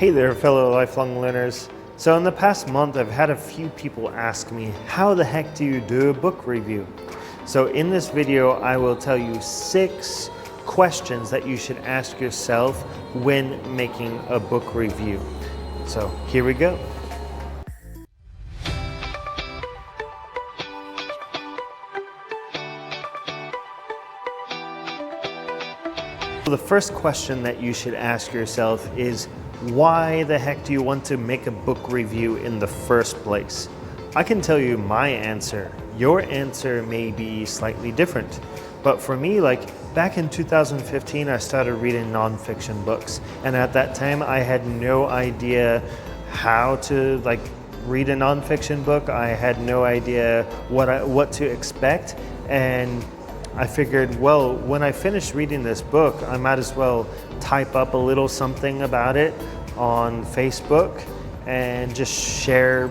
Hey there, fellow lifelong learners. So in the past month, I've had a few people ask me, how the heck do you do a book review? So in this video, I will tell you 6 questions that you should ask yourself when making a book review. So here we go. The first question that you should ask yourself is, why the heck do you want to make a book review in the first place? I can tell you my answer. Your answer may be slightly different. But for me, back in 2015, I started reading nonfiction books. And at that time, I had no idea how to read a nonfiction book. I had no idea what to expect. And I figured, well, when I finish reading this book, I might as well type up a little something about it on Facebook and just share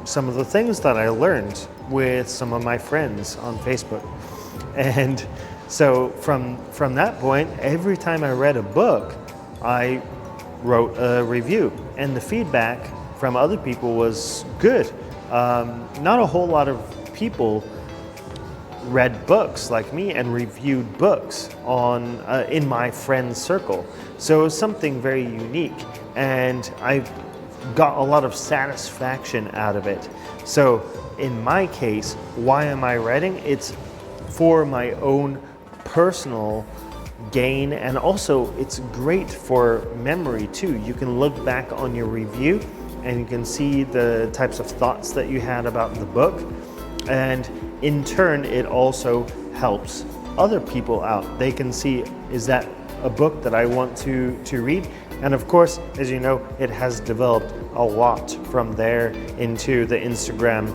some of the things that I learned with some of my friends on Facebook. And so from that point, every time I read a book, I wrote a review, and the feedback from other people was good. Not a whole lot of people read books like me and reviewed books in my friends circle. So it was something very unique, and I got a lot of satisfaction out of it. So in my case, why am I writing? It's for my own personal gain, and also it's great for memory too. You can look back on your review and you can see the types of thoughts that you had about the book, and in turn, it also helps other people out. They can see, is that a book that I want to read? And of course, as you know, it has developed a lot from there into the Instagram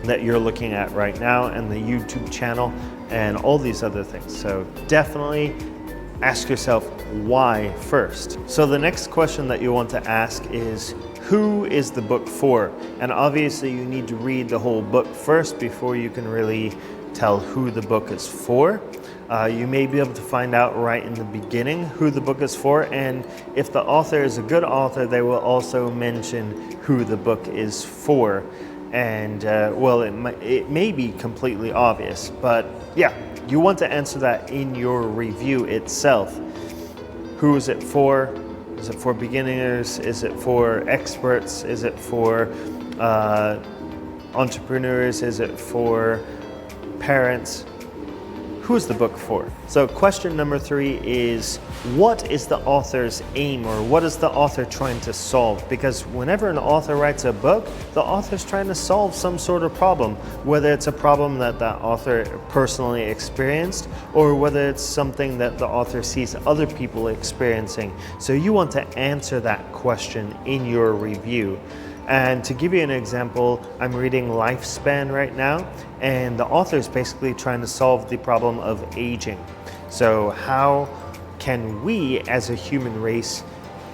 that you're looking at right now, and the YouTube channel, and all these other things. So definitely ask yourself why first. So the next question that you want to ask is, who is the book for? And obviously you need to read the whole book first before you can really tell who the book is for. You may be able to find out right in the beginning who the book is for, and if the author is a good author, they will also mention who the book is for. And well, it may be completely obvious, but yeah, you want to answer that in your review itself. Who is it for? Is it for beginners? Is it for experts? Is it for entrepreneurs? Is it for parents? Who is the book for? So question number 3 is, what is the author's aim, or what is the author trying to solve? Because whenever an author writes a book, the author's trying to solve some sort of problem, whether it's a problem that the author personally experienced, or whether it's something that the author sees other people experiencing. So you want to answer that question in your review. And to give you an example, I'm reading Lifespan right now, and the author is basically trying to solve the problem of aging. So how can we as a human race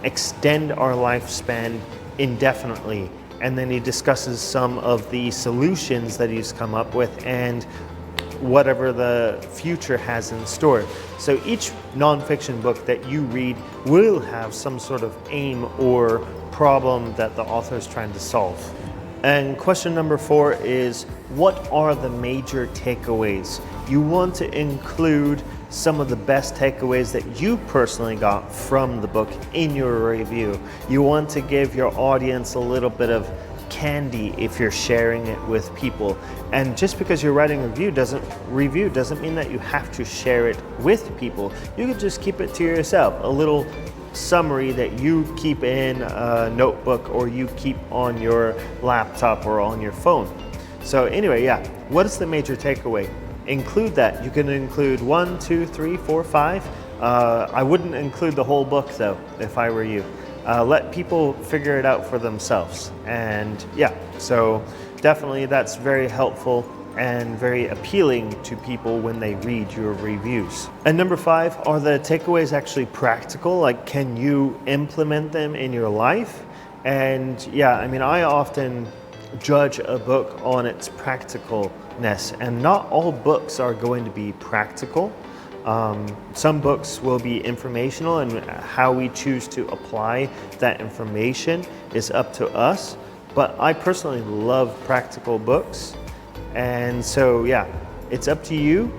extend our lifespan indefinitely? And then he discusses some of the solutions that he's come up with and whatever the future has in store. So each nonfiction book that you read will have some sort of aim or problem that the author is trying to solve. And question number 4 is, what are the major takeaways? You want to include some of the best takeaways that you personally got from the book in your review. You want to give your audience a little bit of candy if you're sharing it with people. And just because you're writing a review doesn't mean that you have to share it with people. You could just keep it to yourself, a little summary that you keep in a notebook, or you keep on your laptop or on your phone. So anyway, yeah, what is the major takeaway? Include that. You can include 1, 2, 3, 4, 5. I wouldn't include the whole book though, if I were you. Let people figure it out for themselves. And yeah, so definitely that's very helpful and very appealing to people when they read your reviews. And number 5, are the takeaways actually practical? Can you implement them in your life? And yeah, I mean, I often judge a book on its practicalness, and not all books are going to be practical. Some books will be informational, and how we choose to apply that information is up to us. But I personally love practical books. And so, yeah, it's up to you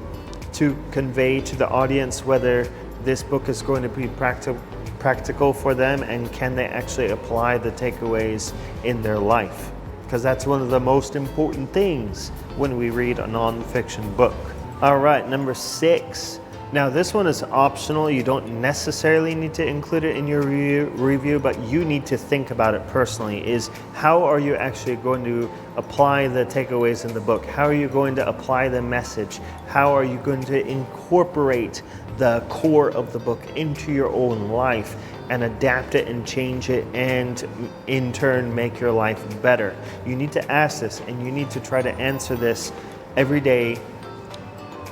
to convey to the audience whether this book is going to be practical for them, and can they actually apply the takeaways in their life. Because that's one of the most important things when we read a nonfiction book. All right, number 6. Now this one is optional. You don't necessarily need to include it in your review, but you need to think about it personally, is how are you actually going to apply the takeaways in the book? How are you going to apply the message? How are you going to incorporate the core of the book into your own life and adapt it and change it, and in turn make your life better? You need to ask this, and you need to try to answer this every day.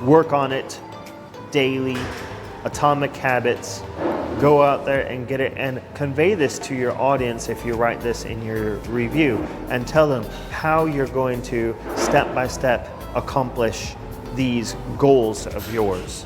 Work on it daily. Atomic habits. Go out there and get it, and convey this to your audience if you write this in your review, and tell them how you're going to step by step accomplish these goals of yours.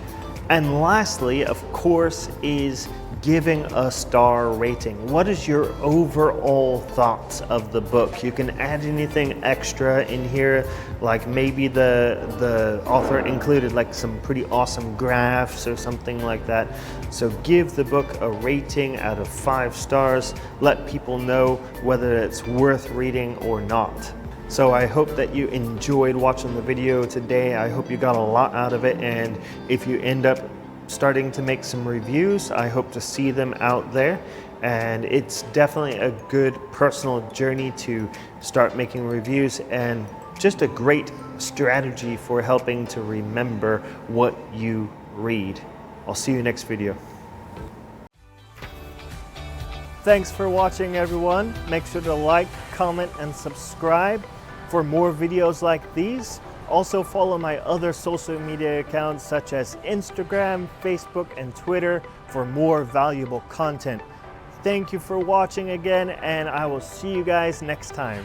And lastly, of course, is giving a star rating. What is your overall thoughts of the book? You can add anything extra in here, like maybe the author included like some pretty awesome graphs or something like that. So give the book a rating out of 5 stars. Let people know whether it's worth reading or not. So I hope that you enjoyed watching the video today. I hope you got a lot out of it, and if you end up starting to make some reviews, I hope to see them out there. And it's definitely a good personal journey to start making reviews, and just a great strategy for helping to remember what you read. I'll see you next video. Thanks for watching, everyone. Make sure to like, comment, and subscribe for more videos like these. Also follow my other social media accounts such as Instagram, Facebook, and Twitter for more valuable content. Thank you for watching again, and I will see you guys next time.